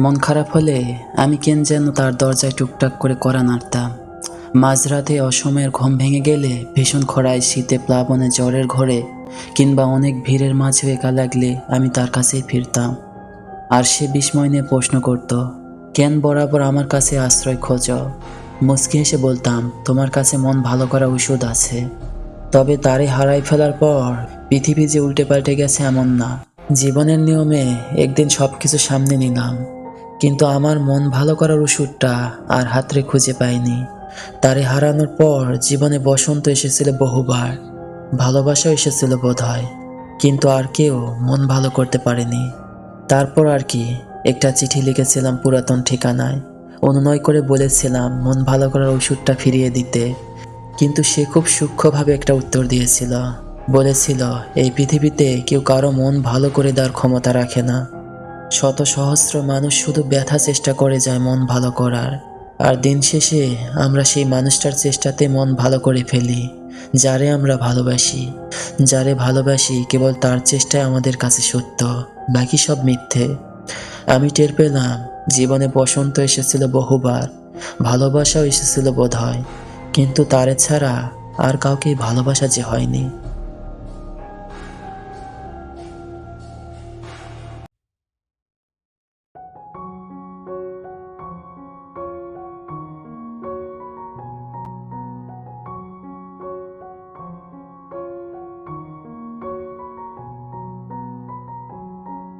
মন খারাপ হলে আমি কেন যেন তার দরজায় টুকটাক করে কড়া নাড়তাম। মাঝরাতে অসময়ের ঘুম ভেঙে গেলে, ভীষণ খরায়, শীতে, প্লাবনে, জ্বরের ঘোরে কিংবা অনেক ভিড়ের মাঝে একা লাগলে আমি তার কাছেই ফিরতাম। আর সে বিস্ময় নিয়ে প্রশ্ন করত, কেন বরাবর আমার কাছে আশ্রয় খোঁজ? মুচকি হেসে বলতাম, তোমার কাছে মন ভালো করা ওষুধ আছে। তবে তারে হারাই ফেলার পর পৃথিবী যে উল্টে পাল্টে গেছে এমন না। জীবনের নিয়মে একদিন সবকিছু সামনে নিলাম, কিন্তু আমার মন ভালো করার ওষুধটা আর হাতরে খুঁজে পাইনি। তারে হারানোর পর জীবনে বসন্ত এসেছিল বহুবার, ভালোবাসাও এসেছিল বোধহয়, কিন্তু আর কেউ মন ভালো করতে পারেনি। তারপর আর কি, একটা চিঠি লিখেছিলাম পুরাতন ঠিকানায়, অনুনয় করে বলেছিলাম মন ভালো করার ওষুধটা ফিরিয়ে দিতে। কিন্তু সে খুব সূক্ষ্মভাবে একটা উত্তর দিয়েছিল, বলেছিল এই পৃথিবীতে কেউ কারো মন ভালো করে দেওয়ার ক্ষমতা রাখে না। শত সহস্র মানুষ শুধু ব্যথা চেষ্টা করে যায় মন ভালো করার, আর দিন শেষে আমরা সেই মানুষটার চেষ্টাতে মন ভালো করে ফেলি, যারে আমরা ভালোবাসি। যারে ভালোবাসি কেবল তার চেষ্টায় আমাদের কাছে সত্য, বাকি সব মিথ্যে। আমি টের পেলাম জীবনে বসন্ত এসেছিল বহুবার, ভালোবাসাও এসেছিল বোধহয়, কিন্তু তারে ছাড়া আর কাউকে ভালোবাসা যে হয়নি।